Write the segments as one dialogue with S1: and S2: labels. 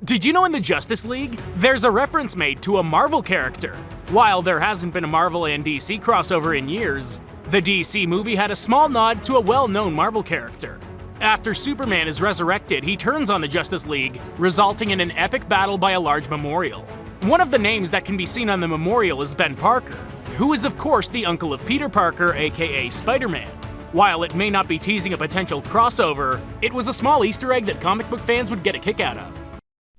S1: Did you know in the Justice League, there's a reference made to a Marvel character? While there hasn't been a Marvel and DC crossover in years, the DC movie had a small nod to a well-known Marvel character. After Superman is resurrected, he turns on the Justice League, resulting in an epic battle by a large memorial. One of the names that can be seen on the memorial is Ben Parker, who is of course the uncle of Peter Parker, aka Spider-Man. While it may not be teasing a potential crossover, it was a small Easter egg that comic book fans would get a kick out of.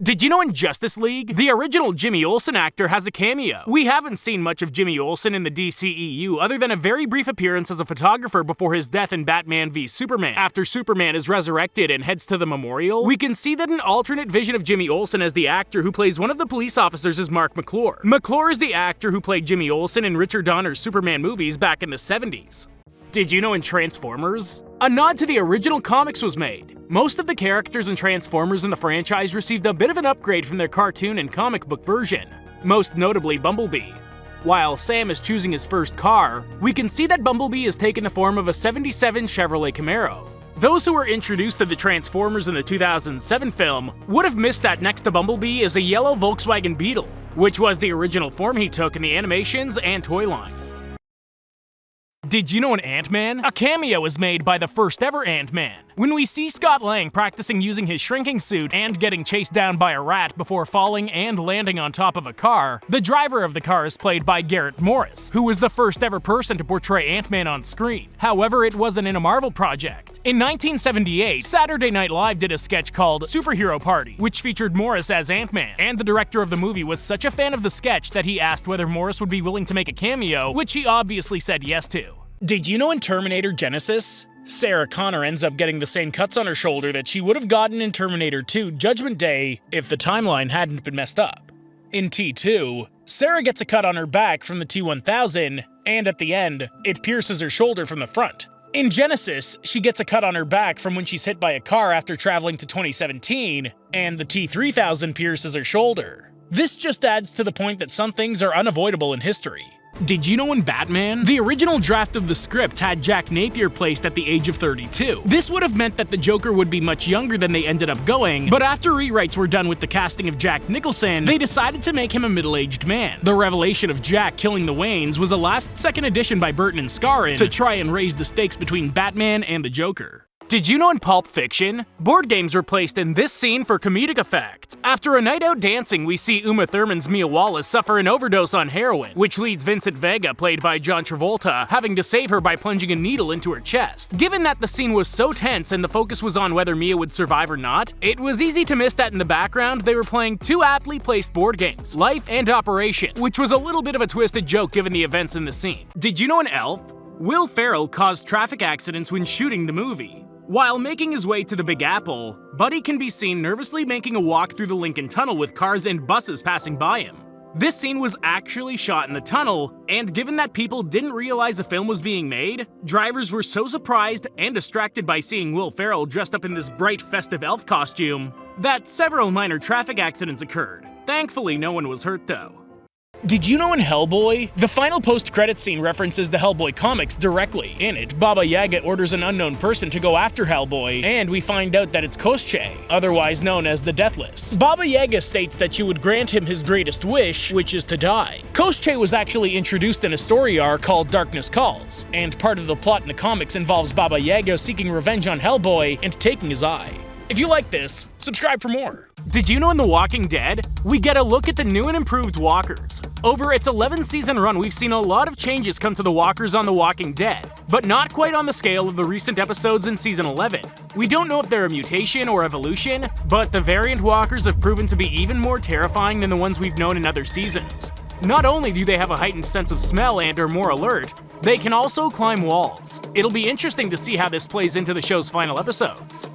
S1: Did you know in Justice League, the original Jimmy Olsen actor has a cameo? We haven't seen much of Jimmy Olsen in the DCEU other than a very brief appearance as a photographer before his death in Batman v Superman. After Superman is resurrected and heads to the memorial, we can see that an alternate vision of Jimmy Olsen as the actor who plays one of the police officers is Mark McClure. McClure is the actor who played Jimmy Olsen in Richard Donner's Superman movies back in the 70s. Did you know in Transformers, a nod to the original comics was made? Most of the characters in Transformers in the franchise received a bit of an upgrade from their cartoon and comic book version, most notably Bumblebee. While Sam is choosing his first car, we can see that Bumblebee has taken the form of a '77 Chevrolet Camaro. Those who were introduced to the Transformers in the 2007 film would have missed that next to Bumblebee is a yellow Volkswagen Beetle, which was the original form he took in the animations and toy line. Did you know in Ant-Man, a cameo is made by the first ever Ant-Man? When we see Scott Lang practicing using his shrinking suit and getting chased down by a rat before falling and landing on top of a car, the driver of the car is played by Garrett Morris, who was the first ever person to portray Ant-Man on screen. However, it wasn't in a Marvel project. In 1978, Saturday Night Live did a sketch called Superhero Party, which featured Morris as Ant-Man, and the director of the movie was such a fan of the sketch that he asked whether Morris would be willing to make a cameo, which he obviously said yes to. Did you know in Terminator Genisys, Sarah Connor ends up getting the same cuts on her shoulder that she would have gotten in Terminator 2 Judgment Day if the timeline hadn't been messed up? In T2, Sarah gets a cut on her back from the T-1000, and at the end, it pierces her shoulder from the front. In Genisys, she gets a cut on her back from when she's hit by a car after traveling to 2017, and the T-3000 pierces her shoulder. This just adds to the point that some things are unavoidable in history. Did you know in Batman, the original draft of the script had Jack Napier placed at the age of 32. This would have meant that the Joker would be much younger than they ended up going, but after rewrites were done with the casting of Jack Nicholson, they decided to make him a middle-aged man. The revelation of Jack killing the Waynes was a last-second addition by Burton and Scarron to try and raise the stakes between Batman and the Joker. Did you know in Pulp Fiction, board games were placed in this scene for comedic effect? After a night out dancing, we see Uma Thurman's Mia Wallace suffer an overdose on heroin, which leads Vincent Vega, played by John Travolta, having to save her by plunging a needle into her chest. Given that the scene was so tense and the focus was on whether Mia would survive or not, it was easy to miss that in the background they were playing two aptly placed board games, Life and Operation, which was a little bit of a twisted joke given the events in the scene. Did you know in Elf, Will Ferrell caused traffic accidents when shooting the movie? While making his way to the Big Apple, Buddy can be seen nervously making a walk through the Lincoln Tunnel with cars and buses passing by him. This scene was actually shot in the tunnel, and given that people didn't realize a film was being made, drivers were so surprised and distracted by seeing Will Ferrell dressed up in this bright festive elf costume that several minor traffic accidents occurred. Thankfully, no one was hurt though. Did you know in Hellboy, the final post-credits scene references the Hellboy comics directly? In it, Baba Yaga orders an unknown person to go after Hellboy, and we find out that it's Koschei, otherwise known as the Deathless. Baba Yaga states that she would grant him his greatest wish, which is to die. Koschei was actually introduced in a story arc called Darkness Calls, and part of the plot in the comics involves Baba Yaga seeking revenge on Hellboy and taking his eye. If you like this, subscribe for more. Did you know in The Walking Dead, we get a look at the new and improved walkers? Over its 11-season run, we've seen a lot of changes come to the walkers on The Walking Dead, but not quite on the scale of the recent episodes in Season 11. We don't know if they're a mutation or evolution, but the variant walkers have proven to be even more terrifying than the ones we've known in other seasons. Not only do they have a heightened sense of smell and are more alert, they can also climb walls. It'll be interesting to see how this plays into the show's final episodes.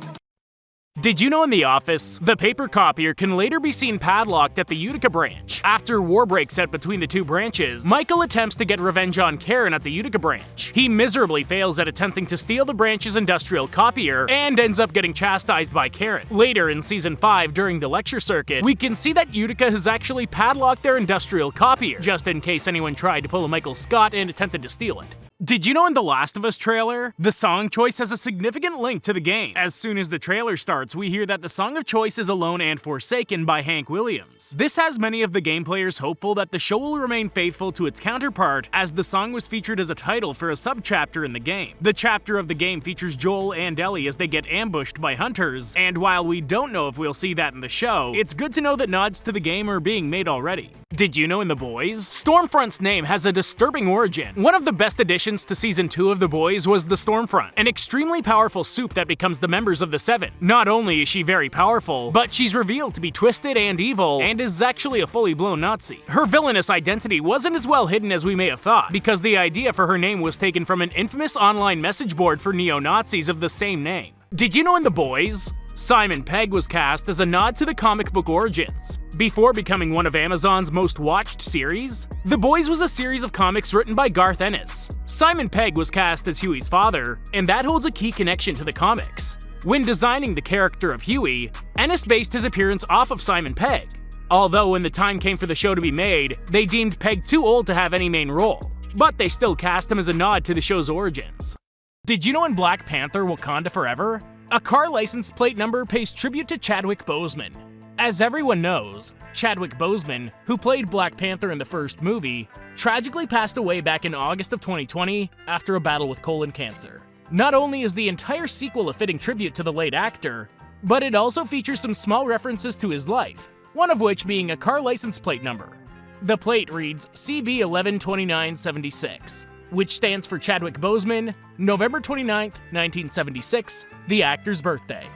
S1: Did you know in The Office, the paper copier can later be seen padlocked at the Utica branch? After war breaks out between the two branches, Michael attempts to get revenge on Karen at the Utica branch. He miserably fails at attempting to steal the branch's industrial copier and ends up getting chastised by Karen. Later in Season 5, during the lecture circuit, we can see that Utica has actually padlocked their industrial copier, just in case anyone tried to pull a Michael Scott and attempted to steal it. Did you know in the Last of Us trailer, the song choice has a significant link to the game? As soon as the trailer starts, we hear that the song of choice is Alone and Forsaken by Hank Williams. This has many of the game players hopeful that the show will remain faithful to its counterpart, as the song was featured as a title for a sub-chapter in the game. The chapter of the game features Joel and Ellie as they get ambushed by hunters, and while we don't know if we'll see that in the show, it's good to know that nods to the game are being made already. Did you know in The Boys? Stormfront's name has a disturbing origin. One of the best additions to Season 2 of The Boys was the Stormfront, an extremely powerful soup that becomes the members of the Seven. Not only is she very powerful, but she's revealed to be twisted and evil, and is actually a fully blown Nazi. Her villainous identity wasn't as well hidden as we may have thought, because the idea for her name was taken from an infamous online message board for neo-Nazis of the same name. Did you know in The Boys? Simon Pegg was cast as a nod to the comic book origins. Before becoming one of Amazon's most watched series, The Boys was a series of comics written by Garth Ennis. Simon Pegg was cast as Huey's father, and that holds a key connection to the comics. When designing the character of Huey, Ennis based his appearance off of Simon Pegg. Although when the time came for the show to be made, they deemed Pegg too old to have any main role, but they still cast him as a nod to the show's origins. Did you know in Black Panther: Wakanda Forever? A car license plate number pays tribute to Chadwick Boseman. As everyone knows, Chadwick Boseman, who played Black Panther in the first movie, tragically passed away back in August of 2020 after a battle with colon cancer. Not only is the entire sequel a fitting tribute to the late actor, but it also features some small references to his life, one of which being a car license plate number. The plate reads CB112976. Which stands for Chadwick Boseman, November 29th, 1976, the actor's birthday.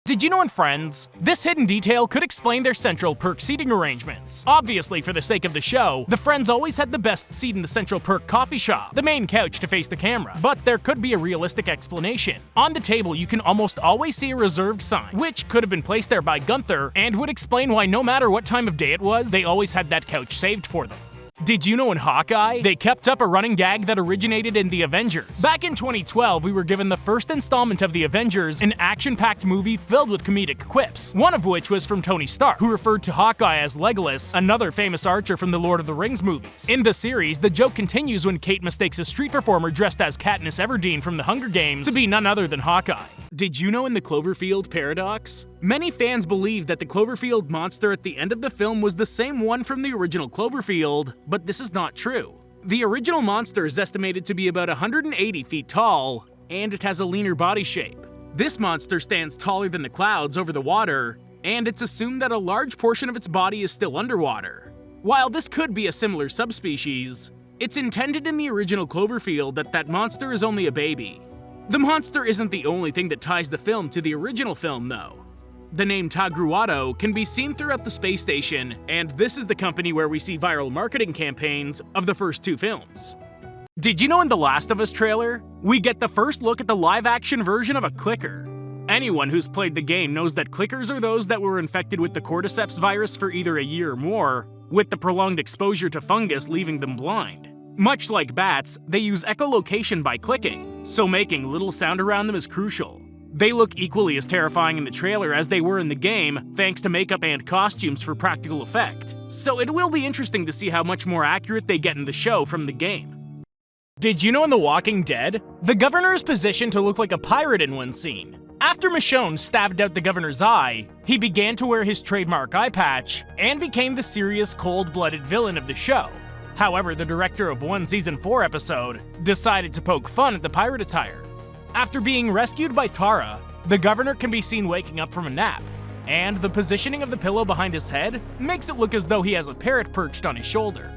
S1: Did you know in Friends? This hidden detail could explain their Central Perk seating arrangements. Obviously, for the sake of the show, the Friends always had the best seat in the Central Perk coffee shop, the main couch to face the camera. But there could be a realistic explanation. On the table, you can almost always see a reserved sign, which could have been placed there by Gunther, and would explain why no matter what time of day it was, they always had that couch saved for them. Did you know in Hawkeye, they kept up a running gag that originated in The Avengers? Back in 2012, we were given the first installment of The Avengers, an action-packed movie filled with comedic quips, one of which was from Tony Stark, who referred to Hawkeye as Legolas, another famous archer from the Lord of the Rings movies. In the series, the joke continues when Kate mistakes a street performer dressed as Katniss Everdeen from The Hunger Games to be none other than Hawkeye. Did you know in the Cloverfield paradox? Many fans believe that the Cloverfield monster at the end of the film was the same one from the original Cloverfield, but this is not true. The original monster is estimated to be about 180 feet tall, and it has a leaner body shape. This monster stands taller than the clouds over the water, and it's assumed that a large portion of its body is still underwater. While this could be a similar subspecies, it's intended in the original Cloverfield that monster is only a baby. The monster isn't the only thing that ties the film to the original film, though. The name Tagruato can be seen throughout the space station, and this is the company where we see viral marketing campaigns of the first two films. Did you know in the Last of Us trailer, we get the first look at the live-action version of a clicker? Anyone who's played the game knows that clickers are those that were infected with the cordyceps virus for either a year or more, with the prolonged exposure to fungus leaving them blind. Much like bats, they use echolocation by clicking, so making little sound around them is crucial. They look equally as terrifying in the trailer as they were in the game, thanks to makeup and costumes for practical effect. So it will be interesting to see how much more accurate they get in the show from the game. Did you know in The Walking Dead, the governor is positioned to look like a pirate in one scene? After Michonne stabbed out the governor's eye, he began to wear his trademark eye patch and became the serious, cold-blooded villain of the show. However, the director of one Season 4 episode decided to poke fun at the pirate attire. After being rescued by Tara, the governor can be seen waking up from a nap, and the positioning of the pillow behind his head makes it look as though he has a parrot perched on his shoulder.